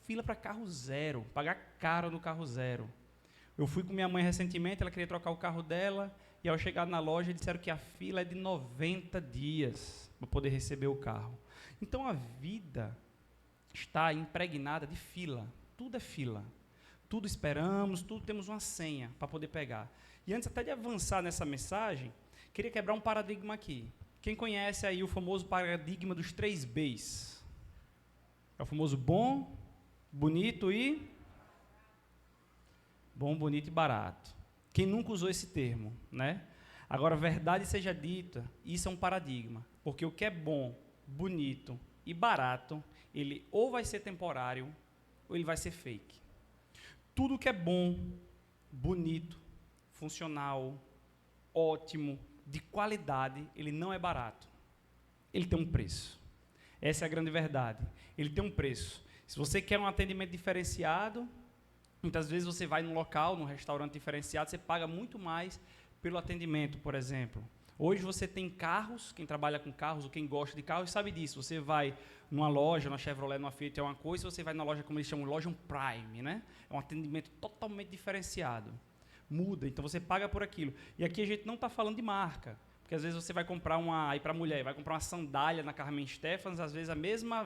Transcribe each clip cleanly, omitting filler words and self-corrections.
fila para carro zero, pagar caro no carro zero. Eu fui com minha mãe recentemente, ela queria trocar o carro dela, e ao chegar na loja disseram que a fila é de 90 dias para poder receber o carro. Então a vida está impregnada de fila, tudo é fila. Tudo esperamos, tudo temos uma senha para poder pegar. E antes até de avançar nessa mensagem, queria quebrar um paradigma aqui. Quem conhece aí o famoso paradigma dos 3 Bs? É o famoso bom, bonito e... Bom, bonito e barato. Quem nunca usou esse termo, né? Agora, verdade seja dita, isso é um paradigma. Porque o que é bom, bonito e barato, ele ou vai ser temporário, ou ele vai ser fake. Tudo que é bom, bonito, funcional, ótimo, de qualidade, ele não é barato. Ele tem um preço. Essa é a grande verdade. Ele tem um preço. Se você quer um atendimento diferenciado, muitas vezes você vai num local, num restaurante diferenciado, você paga muito mais pelo atendimento, por exemplo. Hoje você tem carros, quem trabalha com carros ou quem gosta de carros sabe disso. Você vai numa loja, na Chevrolet, numa Fiat é uma coisa, você vai na loja, como eles chamam, loja Prime, né? É um atendimento totalmente diferenciado. Muda, então você paga por aquilo. E aqui a gente não está falando de marca, porque às vezes você vai comprar aí para a mulher, vai comprar uma sandália na Carmen Stephens, às vezes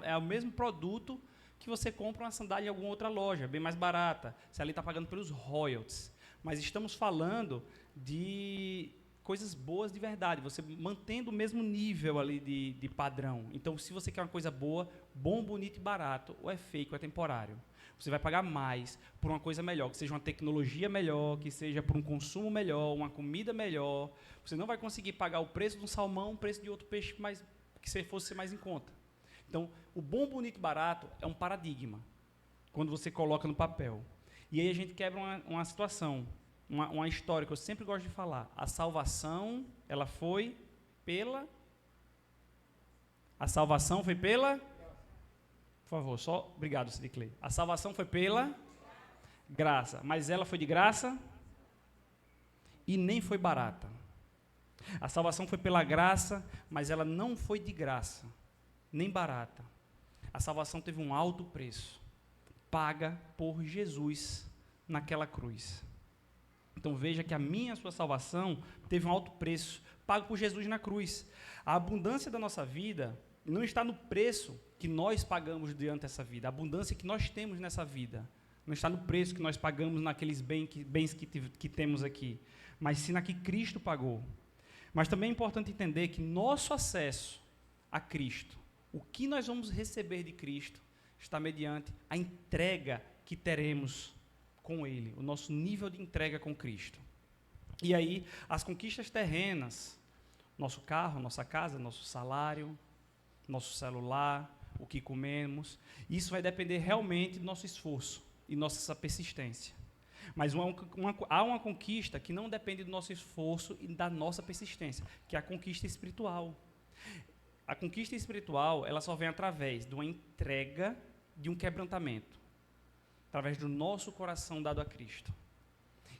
é o mesmo produto que você compra uma sandália em alguma outra loja, bem mais barata. Você ali está pagando pelos royalties. Mas estamos falando de coisas boas de verdade, você mantendo o mesmo nível ali de padrão. Então, se você quer uma coisa boa, bom, bonito e barato, ou é fake ou é temporário. Você vai pagar mais por uma coisa melhor, que seja uma tecnologia melhor, que seja por um consumo melhor, uma comida melhor. Você não vai conseguir pagar o preço de um salmão, o preço de outro peixe que se fosse mais em conta. Então, o bom, bonito e barato é um paradigma, quando você coloca no papel. E aí a gente quebra uma situação, uma história que eu sempre gosto de falar. A salvação, ela foi pela... A salvação foi pela... Por favor, só... Obrigado, Cid Clay. A salvação foi pela graça, mas ela foi de graça e nem foi barata. A salvação foi pela graça, mas ela não foi de graça, nem barata. A salvação teve um alto preço, paga por Jesus naquela cruz. Então veja que a minha e a sua salvação teve um alto preço, pago por Jesus na cruz. A abundância da nossa vida não está no preço que nós pagamos diante dessa vida, a abundância que nós temos nessa vida, não está no preço que nós pagamos naqueles bens que temos aqui, mas sim na que Cristo pagou. Mas também é importante entender que nosso acesso a Cristo, o que nós vamos receber de Cristo, está mediante a entrega que teremos com Ele, o nosso nível de entrega com Cristo. E aí, as conquistas terrenas, nosso carro, nossa casa, nosso salário, nosso celular, o que comemos, isso vai depender realmente do nosso esforço e nossa persistência. Mas há uma conquista que não depende do nosso esforço e da nossa persistência, que é a conquista espiritual. A conquista espiritual, ela só vem através de uma entrega, de um quebrantamento, através do nosso coração dado a Cristo.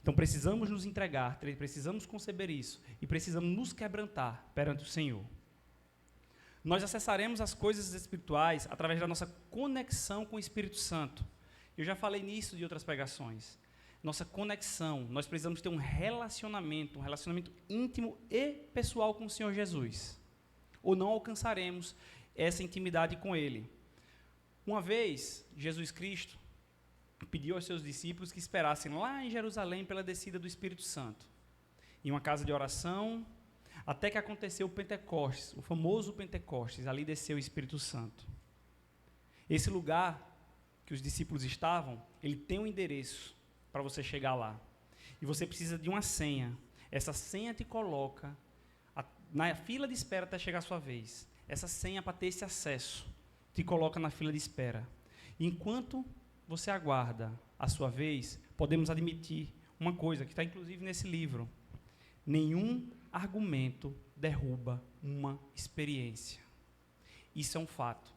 Então precisamos nos entregar, precisamos conceber isso e precisamos nos quebrantar perante o Senhor. Nós acessaremos as coisas espirituais através da nossa conexão com o Espírito Santo. Eu já falei nisso de outras pregações. Nossa conexão, nós precisamos ter um relacionamento íntimo e pessoal com o Senhor Jesus. Ou não alcançaremos essa intimidade com Ele. Uma vez, Jesus Cristo pediu aos seus discípulos que esperassem lá em Jerusalém pela descida do Espírito Santo, em uma casa de oração, até que aconteceu o Pentecostes, o famoso Pentecostes, ali desceu o Espírito Santo. Esse lugar que os discípulos estavam, ele tem um endereço para você chegar lá. E você precisa de uma senha. Essa senha te coloca na fila de espera até chegar a sua vez. Essa senha, para ter esse acesso, te coloca na fila de espera. E enquanto você aguarda a sua vez, podemos admitir uma coisa que está inclusive nesse livro: nenhum argumento derruba uma experiência. Isso é um fato.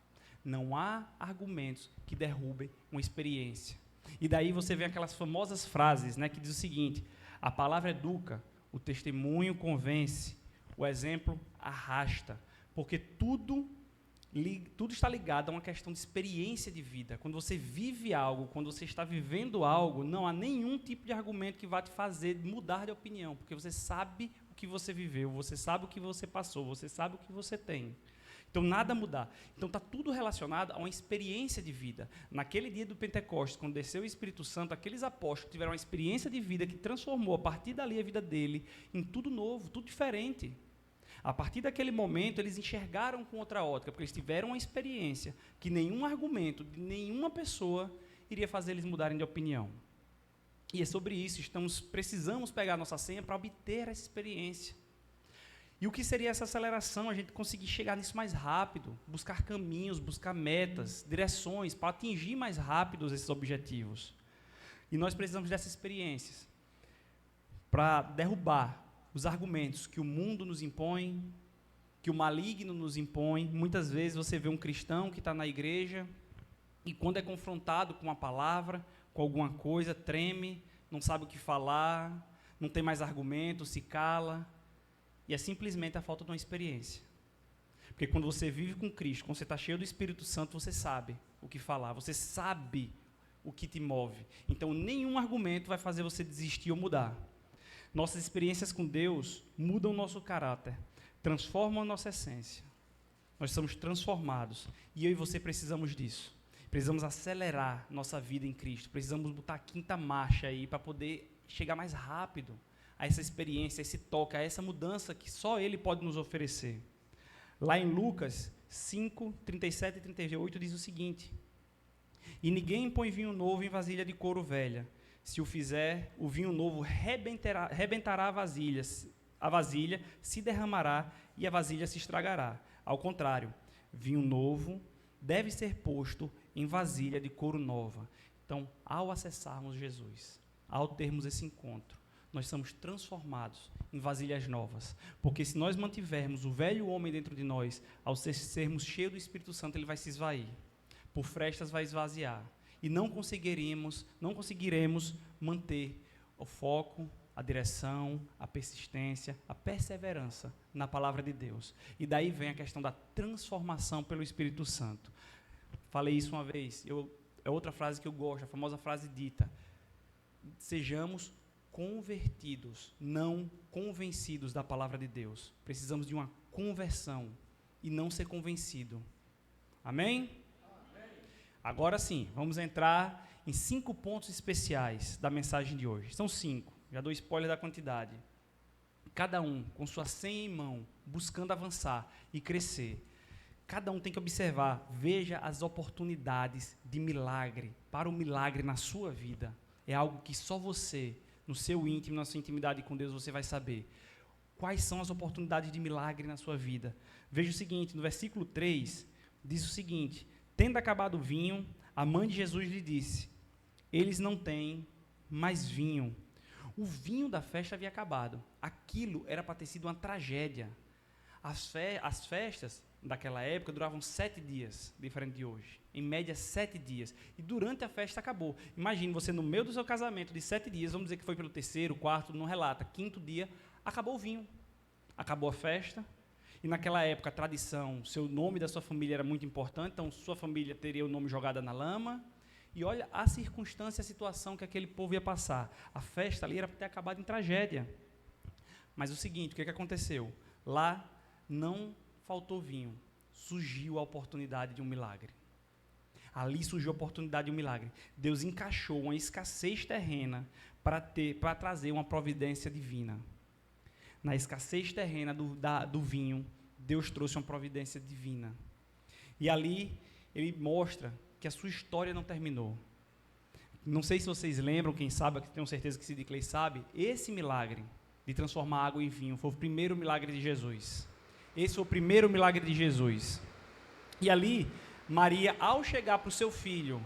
Não há argumentos que derrubem uma experiência. E daí você vê aquelas famosas frases, né, que diz o seguinte: a palavra educa, o testemunho convence, o exemplo arrasta, porque tudo tudo está ligado a uma questão de experiência de vida. Quando você vive algo, quando você está vivendo algo, não há nenhum tipo de argumento que vá te fazer mudar de opinião, porque você sabe o que você viveu, você sabe o que você passou, você sabe o que você tem. Então, nada mudar. Então, está tudo relacionado a uma experiência de vida. Naquele dia do Pentecostes, quando desceu o Espírito Santo, aqueles apóstolos tiveram uma experiência de vida que transformou, a partir dali, a vida dele em tudo novo, tudo diferente. A partir daquele momento, eles enxergaram com outra ótica, porque eles tiveram uma experiência que nenhum argumento de nenhuma pessoa iria fazer eles mudarem de opinião. E é sobre isso, precisamos pegar a nossa senha para obter essa experiência. E o que seria essa aceleração? A gente conseguir chegar nisso mais rápido, buscar caminhos, buscar metas, direções, para atingir mais rápido esses objetivos. E nós precisamos dessas experiências para derrubar os argumentos que o mundo nos impõe, que o maligno nos impõe. Muitas vezes você vê um cristão que está na igreja e quando é confrontado com uma palavra, com alguma coisa, treme, não sabe o que falar, não tem mais argumento, se cala. E é simplesmente a falta de uma experiência. Porque quando você vive com Cristo, quando você está cheio do Espírito Santo, você sabe o que falar, você sabe o que te move. Então, nenhum argumento vai fazer você desistir ou mudar. Nossas experiências com Deus mudam o nosso caráter, transformam a nossa essência. Nós somos transformados. E eu e você precisamos disso. Precisamos acelerar nossa vida em Cristo. Precisamos botar a quinta marcha aí para poder chegar mais rápido a essa experiência, a esse toque, a essa mudança que só Ele pode nos oferecer. Lá em Lucas 5, 37 e 38 diz o seguinte: E ninguém põe vinho novo em vasilha de couro velha. Se o fizer, o vinho novo rebentará a vasilha, se derramará e a vasilha se estragará. Ao contrário, vinho novo deve ser posto em vasilha de couro nova. Então, ao acessarmos Jesus, ao termos esse encontro, nós somos transformados em vasilhas novas. Porque se nós mantivermos o velho homem dentro de nós, ao sermos cheios do Espírito Santo, ele vai se esvair. Por frestas vai esvaziar. E não conseguiremos manter o foco, a direção, a persistência, a perseverança na palavra de Deus. E daí vem a questão da transformação pelo Espírito Santo. Falei isso uma vez, é outra frase que eu gosto, a famosa frase dita: sejamos convertidos, não convencidos da palavra de Deus. Precisamos de uma conversão e não ser convencido. Amém? Amém. Agora sim, vamos entrar em 5 pontos especiais da mensagem de hoje. São 5, já dou spoiler da quantidade. Cada um com sua senha em mão, buscando avançar e crescer. Cada um tem que observar, veja as oportunidades de milagre, para o milagre na sua vida. É algo que só você, no seu íntimo, na sua intimidade com Deus, você vai saber. Quais são as oportunidades de milagre na sua vida? Veja o seguinte, no versículo 3, diz o seguinte: tendo acabado o vinho, a mãe de Jesus lhe disse: eles não têm mais vinho. O vinho da festa havia acabado. Aquilo era para ter sido uma tragédia. As festas daquela época duravam 7 dias, diferente de hoje. Em média, 7 dias. E durante a festa acabou. Imagine você no meio do seu casamento de 7 dias, vamos dizer que foi pelo 3º, 4º, não relata, 5º dia, acabou o vinho. Acabou a festa. E naquela época, a tradição, seu nome da sua família era muito importante, então sua família teria o nome jogado na lama. E olha a circunstância, a situação que aquele povo ia passar. A festa ali era para ter acabado em tragédia. Mas o seguinte, o que aconteceu? Lá não faltou vinho, surgiu a oportunidade de um milagre. Ali surgiu a oportunidade de um milagre. Deus encaixou uma escassez terrena para trazer uma providência divina. Na escassez terrena do vinho, Deus trouxe uma providência divina. E ali ele mostra que a sua história não terminou. Não sei se vocês lembram, quem sabe, tenho certeza que Sid Clay sabe, esse milagre de transformar água em vinho foi o primeiro milagre de Jesus. Esse foi o primeiro milagre de Jesus. E ali, Maria, ao chegar para o seu filho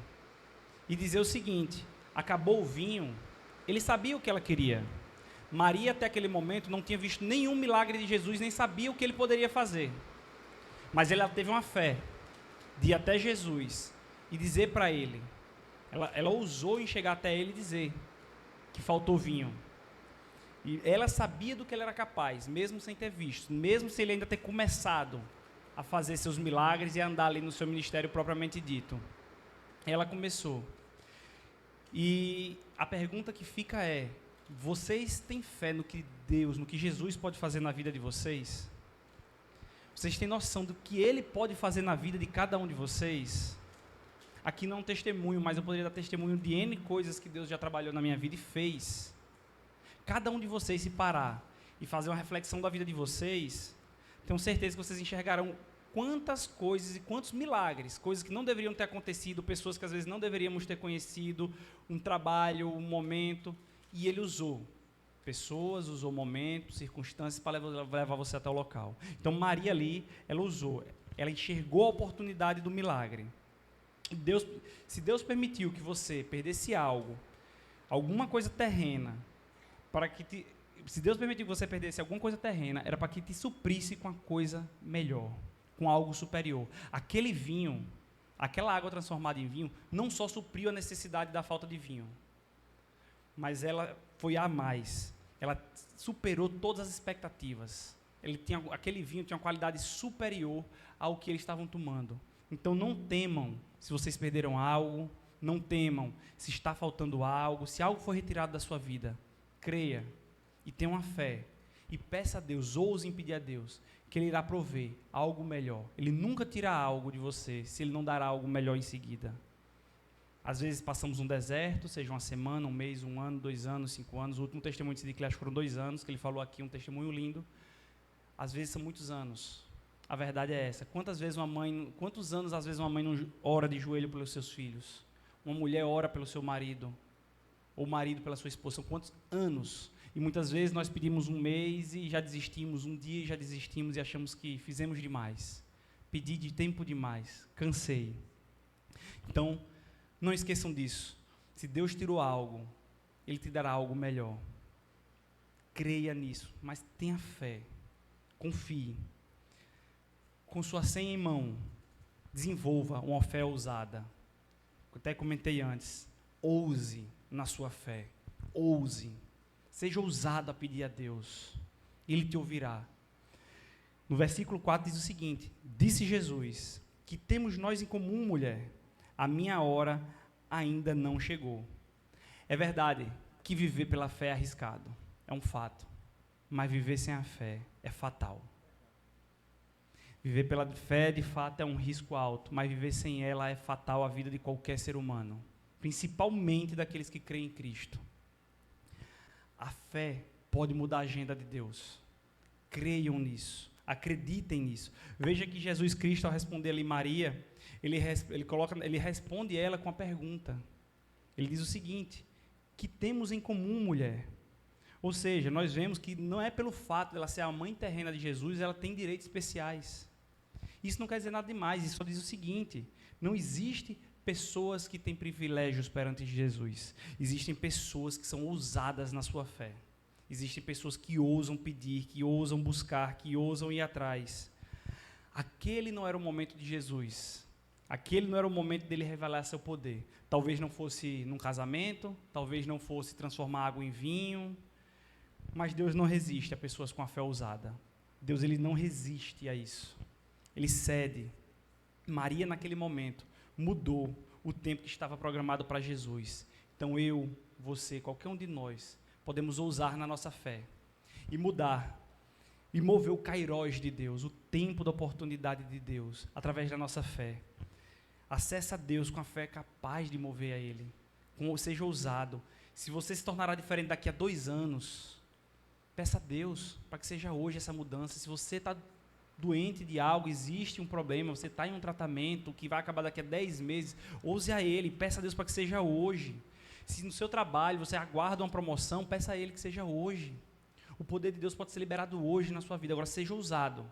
e dizer o seguinte: acabou o vinho, ele sabia o que ela queria. Maria, até aquele momento, não tinha visto nenhum milagre de Jesus, nem sabia o que ele poderia fazer. Mas ela teve uma fé de ir até Jesus e dizer para ele, ela ousou em chegar até ele e dizer que faltou vinho. E ela sabia do que ele era capaz, mesmo sem ter visto, mesmo sem ele ainda ter começado a fazer seus milagres e a andar ali no seu ministério propriamente dito. Ela começou. E a pergunta que fica é: vocês têm fé no que Deus, no que Jesus pode fazer na vida de vocês? Vocês têm noção do que Ele pode fazer na vida de cada um de vocês? Aqui não é um testemunho, mas eu poderia dar testemunho de N coisas que Deus já trabalhou na minha vida e fez. Cada um de vocês se parar e fazer uma reflexão da vida de vocês, tenho certeza que vocês enxergarão quantas coisas e quantos milagres, coisas que não deveriam ter acontecido, pessoas que às vezes não deveríamos ter conhecido, um trabalho, um momento, e Ele usou pessoas, usou momentos, circunstâncias para levar você até o local. Então Maria ali, ela usou, ela enxergou a oportunidade do milagre. Se Deus permitiu que você perdesse algo, alguma coisa terrena, se Deus permitiu que você perdesse alguma coisa terrena, era para que te suprisse com a coisa melhor, com algo superior. Aquele vinho, aquela água transformada em vinho, não só supriu a necessidade da falta de vinho, mas ela foi a mais. Ela superou todas as expectativas. Aquele vinho tinha uma qualidade superior ao que eles estavam tomando. Então não temam se vocês perderam algo, não temam se está faltando algo, se algo foi retirado da sua vida. Creia e tenha uma fé e peça a Deus, ouse pedir a Deus, que Ele irá prover algo melhor. Ele nunca tira algo de você se Ele não dará algo melhor em seguida. Às vezes passamos um deserto, seja uma semana, um mês, 1 ano, 2 anos, 5 anos. O último testemunho de Sid Clash foram 2 anos, que ele falou aqui, um testemunho lindo. Às vezes são muitos anos. A verdade é essa. Quantos anos às vezes uma mãe não ora de joelho pelos seus filhos? Uma mulher ora pelo seu marido, ou o marido pela sua esposa. São quantos anos? E muitas vezes nós pedimos 1 mês e já desistimos, 1 dia e já desistimos e achamos que fizemos demais. Pedi de tempo demais, cansei. Então, não esqueçam disso. Se Deus tirou algo, Ele te dará algo melhor. Creia nisso, mas tenha fé. Confie. Com sua senha em mão, desenvolva uma fé ousada. Eu até comentei antes. Ouse na sua fé. Ouse. Seja ousado a pedir a Deus. Ele te ouvirá. No versículo 4 diz o seguinte: disse Jesus: que temos nós em comum, mulher? A minha hora ainda não chegou. É verdade que viver pela fé é arriscado, é um fato, mas viver sem a fé é fatal. Viver pela fé, de fato, é um risco alto, mas viver sem ela é fatal à vida de qualquer ser humano, principalmente daqueles que creem em Cristo. A fé pode mudar a agenda de Deus. Creiam nisso, acreditem nisso. Veja que Jesus Cristo, ao responder ali Maria, ele responde ela com a pergunta. Ele diz o seguinte: que temos em comum, mulher? Ou seja, nós vemos que não é pelo fato dela ser a mãe terrena de Jesus, ela tem direitos especiais. Isso não quer dizer nada demais, isso só diz o seguinte: não existe pessoas que têm privilégios perante Jesus. Existem pessoas que são ousadas na sua fé. Existem pessoas que ousam pedir, que ousam buscar, que ousam ir atrás. Aquele não era o momento de Jesus. Aquele não era o momento dele revelar seu poder. Talvez não fosse num casamento, talvez não fosse transformar água em vinho, mas Deus não resiste a pessoas com a fé ousada. Deus, ele não resiste a isso. Ele cede. Maria, naquele momento, mudou o tempo que estava programado para Jesus. Então eu, você, qualquer um de nós, podemos ousar na nossa fé e mudar, e mover o kairós de Deus, o tempo da oportunidade de Deus, através da nossa fé. Acesse a Deus com a fé capaz de mover a Ele. Seja ousado. Se você se tornará diferente daqui a 2 anos, peça a Deus para que seja hoje essa mudança. Se você está doente de algo, existe um problema, você está em um tratamento que vai acabar daqui a 10 meses, ouse a Ele, peça a Deus para que seja hoje. Se no seu trabalho você aguarda uma promoção, peça a Ele que seja hoje. O poder de Deus pode ser liberado hoje na sua vida. Agora seja ousado.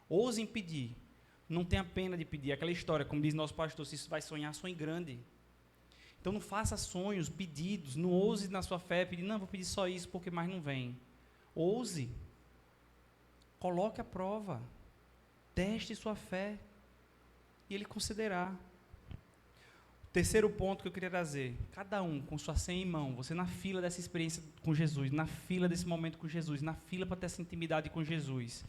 Ouse em pedir. Não tenha pena de pedir. Aquela história, como diz nosso pastor, se isso vai sonhar, sonhe grande. Então não faça sonhos, pedidos, não ouse na sua fé, pedir, não, vou pedir só isso porque mais não vem. Ouse. Coloque à prova. Teste sua fé. E Ele concederá. Terceiro ponto que eu queria trazer, cada um com sua senha em mão, você na fila dessa experiência com Jesus, na fila desse momento com Jesus, na fila para ter essa intimidade com Jesus,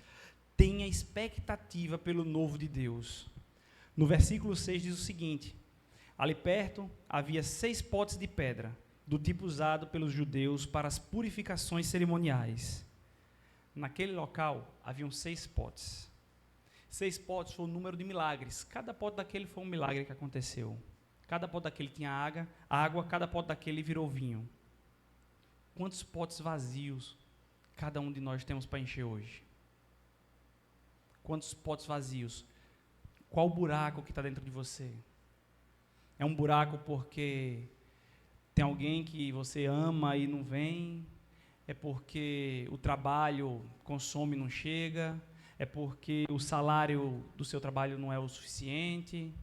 Tenha expectativa pelo novo de Deus. No versículo 6 diz o seguinte: ali perto havia 6 potes de pedra, do tipo usado pelos judeus para as purificações cerimoniais. Naquele local haviam 6 potes. 6 potes foi o número de milagres. Cada pote daquele foi um milagre que aconteceu. Cada pote daquele tinha água, cada pote daquele virou vinho. Quantos potes vazios cada um de nós temos para encher hoje? Quantos potes vazios? Qual o buraco que está dentro de você? É um buraco porque tem alguém que você ama e não vem? É porque o trabalho consome e não chega? É porque o salário do seu trabalho não é o suficiente?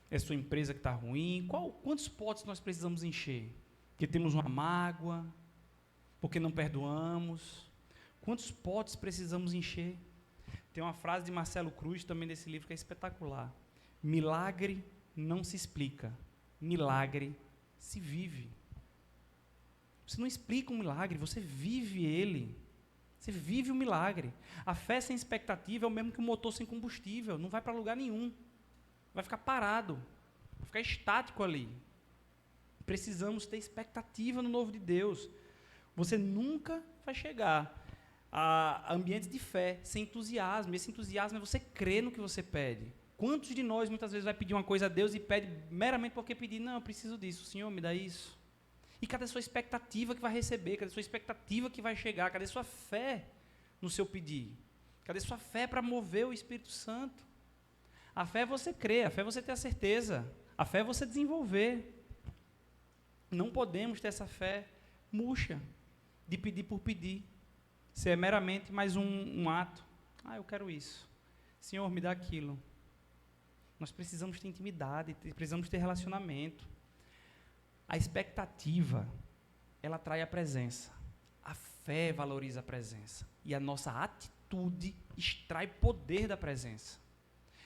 É sua empresa que está ruim? Quantos potes nós precisamos encher? Porque temos uma mágoa? Porque não perdoamos? Quantos potes precisamos encher? Tem uma frase de Marcelo Cruz, também desse livro, que é espetacular. Milagre não se explica, milagre se vive. Você não explica um milagre, você vive ele. Você vive o milagre. A fé sem expectativa é o mesmo que um motor sem combustível, não vai para lugar nenhum. Vai ficar parado, vai ficar estático ali. Precisamos ter expectativa no novo de Deus. Você nunca vai chegar a ambientes de fé sem entusiasmo. Esse entusiasmo é você crer no que você pede. Quantos de nós muitas vezes vai pedir uma coisa a Deus e pede meramente porque pedir? Não, eu preciso disso, Senhor, me dá isso. E cadê a sua expectativa que vai receber? Cadê a sua expectativa que vai chegar? Cadê a sua fé no seu pedir? Cadê a sua fé para mover o Espírito Santo? A fé é você crer, a fé é você ter a certeza, a fé é você desenvolver. Não podemos ter essa fé murcha, de pedir por pedir. Isso é meramente mais um ato. Eu quero isso. Senhor, me dá aquilo. Nós precisamos ter intimidade, precisamos ter relacionamento. A expectativa, ela atrai a presença. A fé valoriza a presença. E a nossa atitude extrai poder da presença.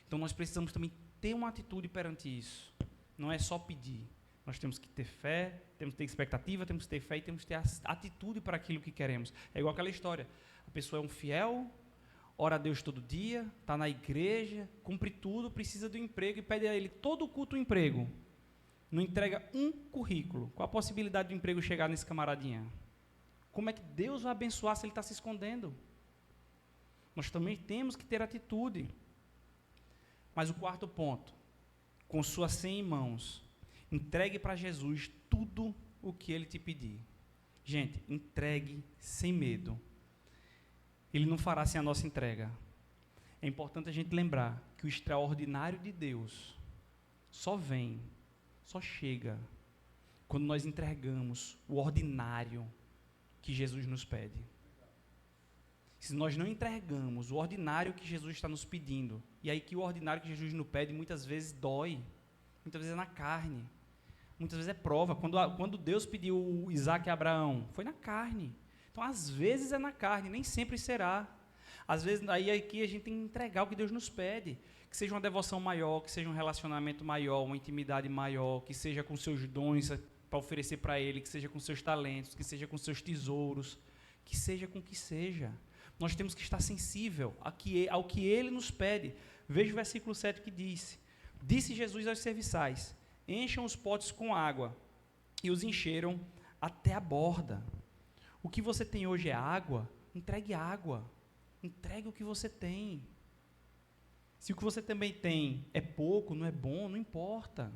Então, nós precisamos também ter uma atitude perante isso. Não é só pedir. Nós temos que ter fé, temos que ter expectativa, temos que ter fé e temos que ter atitude para aquilo que queremos. É igual aquela história. A pessoa é um fiel, ora a Deus todo dia, está na igreja, cumpre tudo, precisa do emprego e pede a Ele todo o culto o emprego. Não entrega um currículo. Qual a possibilidade do emprego chegar nesse camaradinha? Como é que Deus vai abençoar se ele está se escondendo? Nós também temos que ter atitude. Mas o quarto ponto, com sua senha em mãos, entregue para Jesus tudo o que Ele te pedir. Gente, entregue sem medo. Ele não fará sem a nossa entrega. É importante a gente lembrar que o extraordinário de Deus só vem, só chega, quando nós entregamos o ordinário que Jesus nos pede. Se nós não entregamos o ordinário que Jesus está nos pedindo, e aí que o ordinário que Jesus nos pede muitas vezes dói, muitas vezes é na carne, muitas vezes é prova. Quando Deus pediu Isaac a Abraão, foi na carne. Então, às vezes é na carne, nem sempre será. Às vezes, aí aqui a gente tem que entregar o que Deus nos pede, que seja uma devoção maior, que seja um relacionamento maior, uma intimidade maior, que seja com seus dons para oferecer para Ele, que seja com seus talentos, que seja com seus tesouros, que seja com o que seja. Nós temos que estar sensível ao que Ele nos pede. Veja o versículo 7 que diz: disse Jesus aos serviçais, encham os potes com água, e os encheram até a borda. O que você tem hoje é água? Entregue água. Entregue o que você tem. Se o que você também tem é pouco, não é bom, não importa.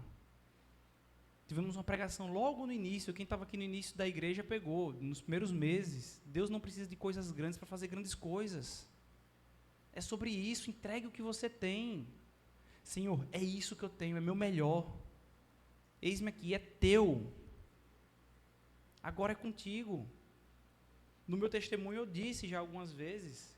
Tivemos uma pregação logo no início, quem estava aqui no início da igreja pegou, nos primeiros meses. Deus não precisa de coisas grandes para fazer grandes coisas. É sobre isso, entregue o que você tem. Senhor, é isso que eu tenho, é meu melhor. Eis-me aqui, é teu. Agora é contigo. No meu testemunho eu disse já algumas vezes,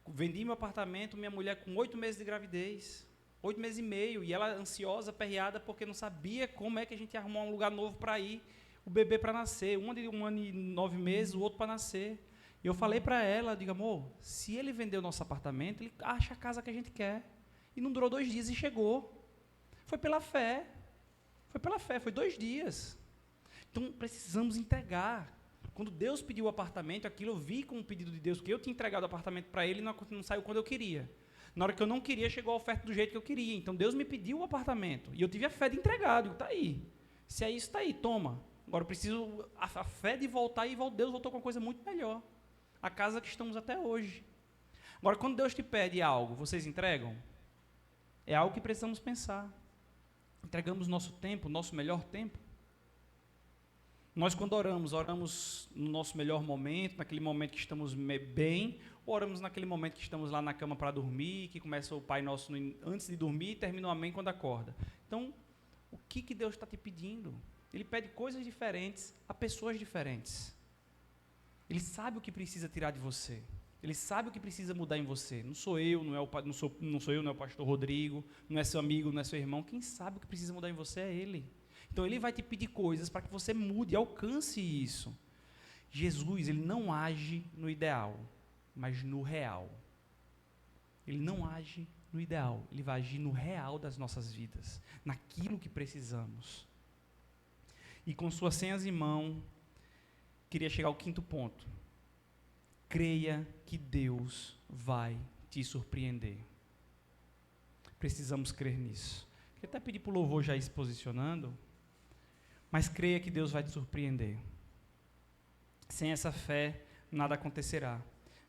vendi meu apartamento, minha mulher com 8 meses de gravidez, 8 meses e meio, e ela ansiosa, aperreada, porque não sabia como é que a gente ia arrumar um lugar novo para ir, o bebê para nascer, um de 1 ano e 9 meses, o outro para nascer. E eu falei para ela, digo, amor, se ele vender o nosso apartamento, ele acha a casa que a gente quer. E não durou 2 dias e chegou. Foi pela fé, foi 2 dias. Então, precisamos entregar. Quando Deus pediu o apartamento, aquilo eu vi como um pedido de Deus, porque eu tinha entregado o apartamento para ele e não saiu quando eu queria. Na hora que eu não queria, chegou a oferta do jeito que eu queria. Então Deus me pediu o apartamento. E eu tive a fé de entregar. Está aí. Se é isso, está aí, toma. Agora eu preciso a fé de voltar e Deus voltou com uma coisa muito melhor. A casa que estamos até hoje. Agora, quando Deus te pede algo, vocês entregam? É algo que precisamos pensar. Entregamos nosso tempo, nosso melhor tempo. Nós, quando oramos no nosso melhor momento, naquele momento que estamos bem, ou oramos naquele momento que estamos lá na cama para dormir, que começa o Pai Nosso antes de dormir e termina o Amém quando acorda. Então, o que Deus está te pedindo? Ele pede coisas diferentes a pessoas diferentes. Ele sabe o que precisa tirar de você. Ele sabe o que precisa mudar em você. Não sou eu, não é o pastor Rodrigo, não é seu amigo, não é seu irmão. Quem sabe o que precisa mudar em você é Ele. Então, Ele vai te pedir coisas para que você mude, alcance isso. Jesus, Ele não age no ideal, mas no real. Ele não age no ideal, Ele vai agir no real das nossas vidas, naquilo que precisamos. E com suas senhas em mão, queria chegar ao 5º ponto. Creia que Deus vai te surpreender. Precisamos crer nisso. Queria até pedir para o louvor já ir se posicionando, mas creia que Deus vai te surpreender. Sem essa fé, nada acontecerá.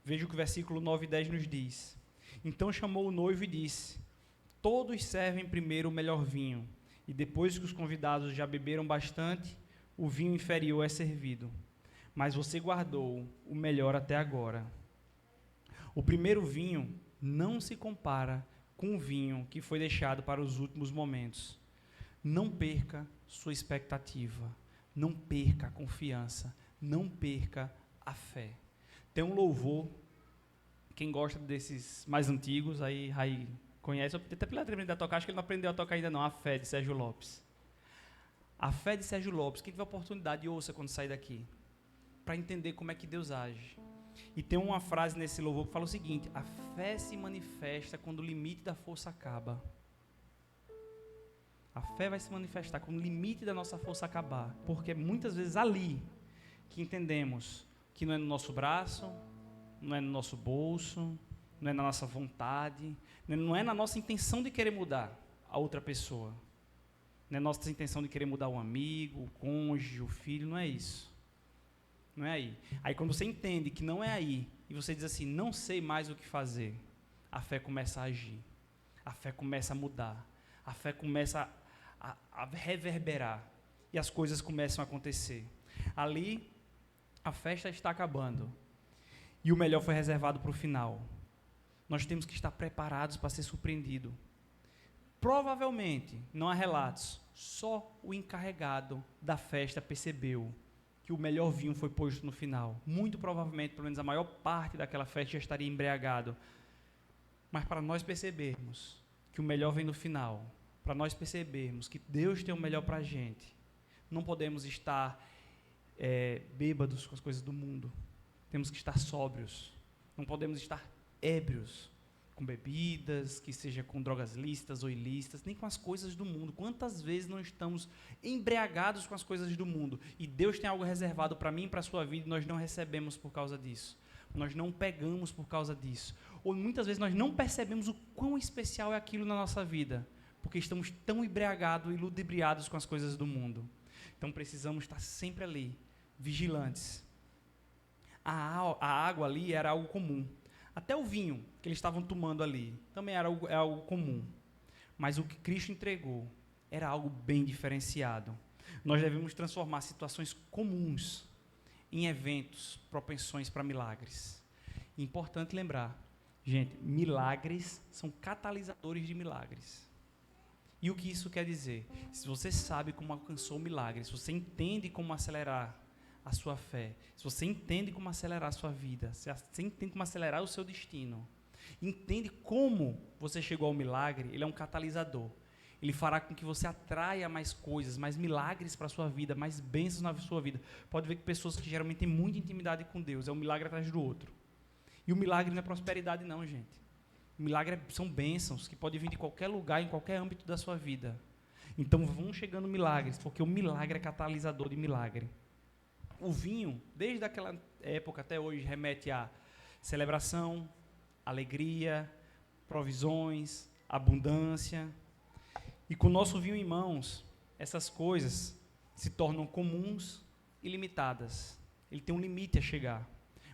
Veja o que o versículo 9 e 10 nos diz. Então chamou o noivo e disse: todos servem primeiro o melhor vinho, e depois que os convidados já beberam bastante, o vinho inferior é servido. Mas você guardou o melhor até agora. O primeiro vinho não se compara com o vinho que foi deixado para os últimos momentos. Não perca sua expectativa, não perca a confiança, não perca a fé. Tem um louvor, quem gosta desses mais antigos, aí conhece, eu até pela tremenda tocar, acho que ele não aprendeu a tocar ainda não, A Fé, de Sérgio Lopes. A Fé de Sérgio Lopes, quem tiver oportunidade, ouça quando sair daqui, para entender como é que Deus age. E tem uma frase nesse louvor que fala o seguinte: a fé se manifesta quando o limite da força acaba. A fé vai se manifestar quando o limite da nossa força acabar, porque muitas vezes ali que entendemos que não é no nosso braço, não é no nosso bolso, não é na nossa vontade, não é na nossa intenção de querer mudar a outra pessoa, não é na nossa intenção de querer mudar o amigo, o cônjuge, o filho, não é isso. Não é aí. Aí quando você entende que não é aí, e você diz assim, não sei mais o que fazer, a fé começa a agir, a fé começa a mudar, a fé começa a reverberar, e as coisas começam a acontecer. Ali, a festa está acabando, e o melhor foi reservado para o final. Nós temos que estar preparados para ser surpreendido. Provavelmente, não há relatos, só o encarregado da festa percebeu que o melhor vinho foi posto no final. Muito provavelmente, pelo menos a maior parte daquela festa já estaria embriagado. Mas para nós percebermos que o melhor vem no final, para nós percebermos que Deus tem o melhor para a gente, não podemos estar bêbados com as coisas do mundo. Temos que estar sóbrios. Não podemos estar ébrios com bebidas, que seja com drogas lícitas ou ilícitas, nem com as coisas do mundo. Quantas vezes não estamos embriagados com as coisas do mundo? E Deus tem algo reservado para mim e para a sua vida, e nós não recebemos por causa disso. Nós não pegamos por causa disso. Ou muitas vezes nós não percebemos o quão especial é aquilo na nossa vida, porque estamos tão embriagados e ludibriados com as coisas do mundo. Então precisamos estar sempre ali, vigilantes. A água ali era algo comum. Até o vinho que eles estavam tomando ali também era algo comum. Mas o que Cristo entregou era algo bem diferenciado. Nós devemos transformar situações comuns em eventos, propensões para milagres. Importante lembrar, gente, milagres são catalisadores de milagres. E o que isso quer dizer? Se você sabe como alcançou o milagre, se você entende como acelerar a sua fé, se você entende como acelerar a sua vida, se você entende como acelerar o seu destino, entende como você chegou ao milagre, ele é um catalisador. Ele fará com que você atraia mais coisas, mais milagres para a sua vida, mais bênçãos na sua vida. Pode ver que pessoas que geralmente têm muita intimidade com Deus, é um milagre atrás do outro. E o milagre não é prosperidade não, gente. O milagre são bênçãos que podem vir de qualquer lugar, em qualquer âmbito da sua vida. Então vão chegando milagres, porque o milagre é catalisador de milagre. o vinho, desde aquela época até hoje, remete a celebração, alegria, provisões, abundância. E com o nosso vinho em mãos, essas coisas se tornam comuns e limitadas. Ele tem um limite a chegar.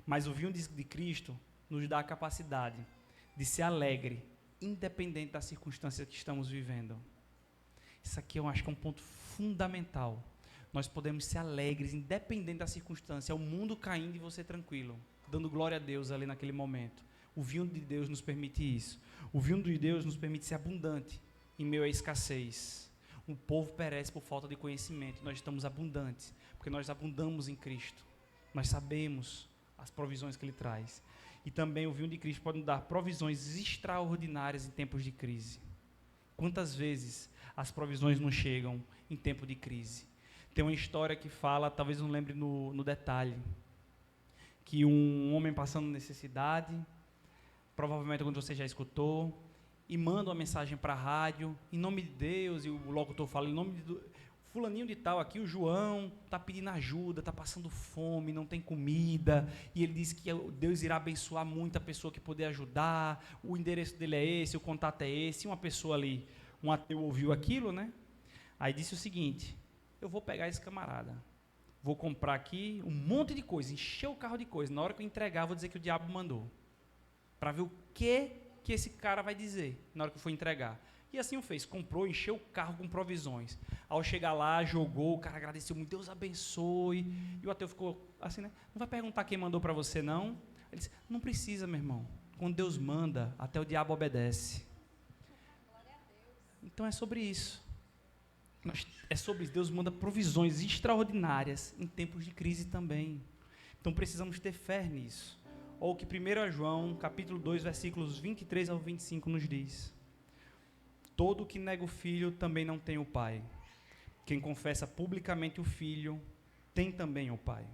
Mas o vinho de Cristo nos dá a capacidade de ser alegre, independente da circunstância que estamos vivendo. Isso aqui eu acho que é um ponto fundamental. Nós podemos ser alegres, independente da circunstância. É o mundo caindo e você tranquilo, dando glória a Deus ali naquele momento. O vinho de Deus nos permite isso. O vinho de Deus nos permite ser abundante em meio à escassez. O povo perece por falta de conhecimento. Nós estamos abundantes, porque nós abundamos em Cristo. Nós sabemos as provisões que Ele traz. E também o vinho de Cristo pode nos dar provisões extraordinárias em tempos de crise. Quantas vezes as provisões não chegam em tempo de crise? Tem uma história que fala, talvez não lembre no detalhe, que um homem passando necessidade, provavelmente quando você já escutou, e manda uma mensagem para a rádio, em nome de Deus, e o locutor fala, em nome de fulaninho de tal, aqui o João está pedindo ajuda, está passando fome, não tem comida, e ele diz que Deus irá abençoar muito a pessoa que puder ajudar, o endereço dele é esse, o contato é esse, e uma pessoa ali, um ateu ouviu aquilo, né? Aí disse o seguinte, eu vou pegar esse camarada, vou comprar aqui um monte de coisa, encher o carro de coisa, na hora que eu entregar, vou dizer que o diabo mandou, para ver o que esse cara vai dizer na hora que eu for entregar. E assim o fez, comprou, encheu o carro com provisões. Ao chegar lá, jogou, o cara agradeceu muito, Deus abençoe. E o ateu ficou assim, né? Não vai perguntar quem mandou para você, não? Ele disse, não precisa, meu irmão. Quando Deus manda, até o diabo obedece. Então é sobre isso. É sobre isso. Deus manda provisões extraordinárias em tempos de crise também. Então precisamos ter fé nisso. Ou o que 1 João, capítulo 2, versículos 23 ao 25 nos diz. Todo que nega o Filho também não tem o Pai. Quem confessa publicamente o Filho, tem também o Pai.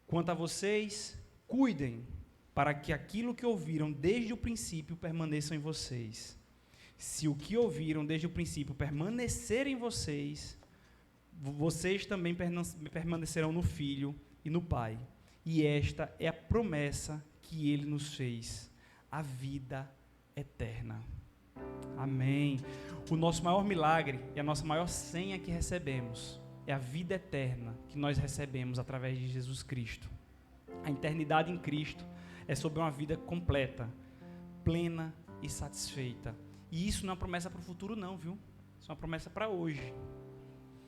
Quanto a vocês, cuidem, para que aquilo que ouviram desde o princípio permaneça em vocês. Se o que ouviram desde o princípio permanecer em vocês, vocês também permanecerão no Filho e no Pai. E esta é a promessa que Ele nos fez, a vida eterna. Amém. O nosso maior milagre e a nossa maior senha que recebemos é a vida eterna que nós recebemos através de Jesus Cristo. A eternidade em Cristo é sobre uma vida completa, plena e satisfeita. E isso não é uma promessa para o futuro não, viu? Isso é uma promessa para hoje.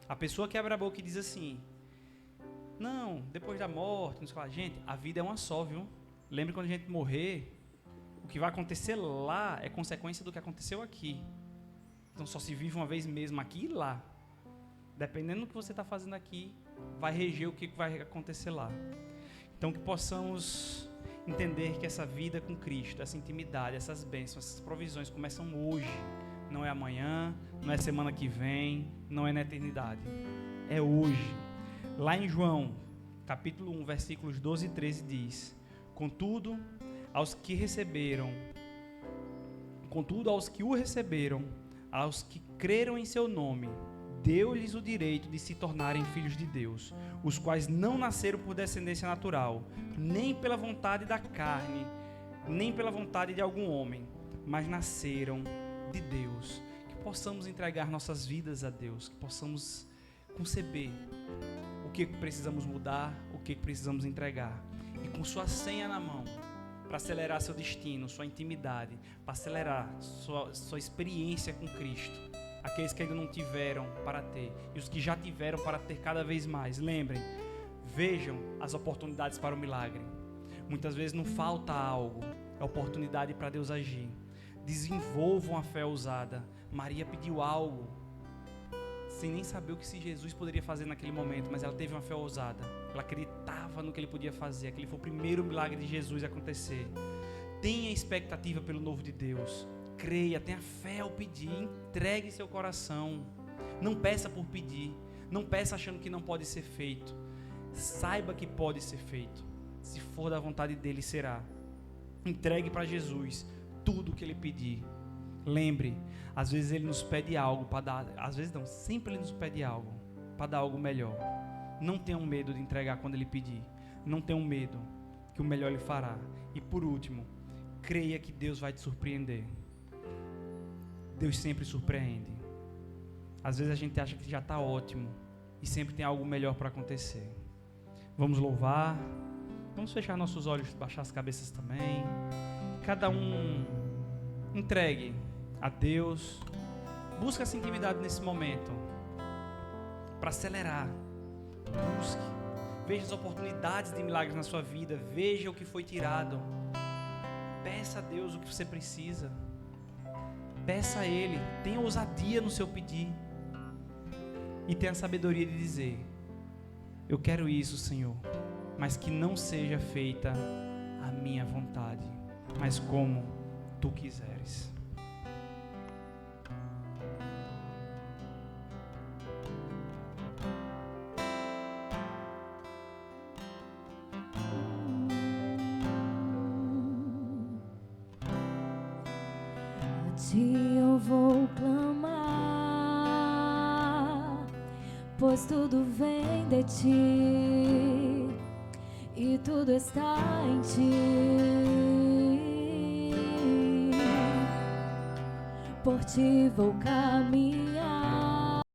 A pessoa que abre a boca e diz assim, não, depois da morte, nos fala, gente, a vida é uma só, viu? Lembre quando a gente morrer, o que vai acontecer lá é consequência do que aconteceu aqui. Então só se vive uma vez mesmo aqui e lá. Dependendo do que você está fazendo aqui, vai reger o que vai acontecer lá. Então que possamos entender que essa vida com Cristo, essa intimidade, essas bênçãos, essas provisões começam hoje. Não é amanhã, não é semana que vem, não é na eternidade. É hoje. Lá em João, capítulo 1, versículos 12 e 13 diz, Contudo, aos que o receberam, aos que creram em seu nome, deu-lhes o direito de se tornarem filhos de Deus, os quais não nasceram por descendência natural, nem pela vontade da carne, nem pela vontade de algum homem, mas nasceram de Deus. Que possamos entregar nossas vidas a Deus, que possamos conceber o que precisamos mudar, o que precisamos entregar, e com sua senha na mão, para acelerar seu destino, sua intimidade, para acelerar sua experiência com Cristo, aqueles que ainda não tiveram para ter, e os que já tiveram para ter cada vez mais. Lembrem, vejam as oportunidades para o milagre. Muitas vezes não falta algo, é oportunidade para Deus agir. Desenvolvam a fé ousada. Maria pediu algo, sem nem saber o que Jesus poderia fazer naquele momento, mas ela teve uma fé ousada. Ela acreditava no que Ele podia fazer. Aquele foi o primeiro milagre de Jesus a acontecer. Tenha expectativa pelo novo de Deus. Creia, tenha fé ao pedir. Entregue seu coração. Não peça por pedir. Não peça achando que não pode ser feito. Saiba que pode ser feito. Se for da vontade dEle, será. Entregue para Jesus tudo o que Ele pedir. Lembre, às vezes Ele nos pede algo para dar, às vezes não, sempre Ele nos pede algo para dar algo melhor. Não tenham medo de entregar quando Ele pedir. Não tenham medo, que o melhor Ele fará. E por último, creia que Deus vai te surpreender. Deus sempre surpreende. Às vezes a gente acha que já está ótimo e sempre tem algo melhor para acontecer. Vamos louvar. Vamos fechar nossos olhos, baixar as cabeças também. Cada um entregue a Deus. Busca essa intimidade nesse momento para acelerar. Busque. Veja as oportunidades de milagres na sua vida. Veja o que foi tirado. Peça a Deus o que você precisa. Peça a Ele. Tenha ousadia no seu pedir. E tenha a sabedoria de dizer: eu quero isso, Senhor, mas que não seja feita a minha vontade, mas como Tu quiseres. A Ti eu vou clamar, pois tudo vem de Ti e tudo está em Ti. Por Ti vou caminhar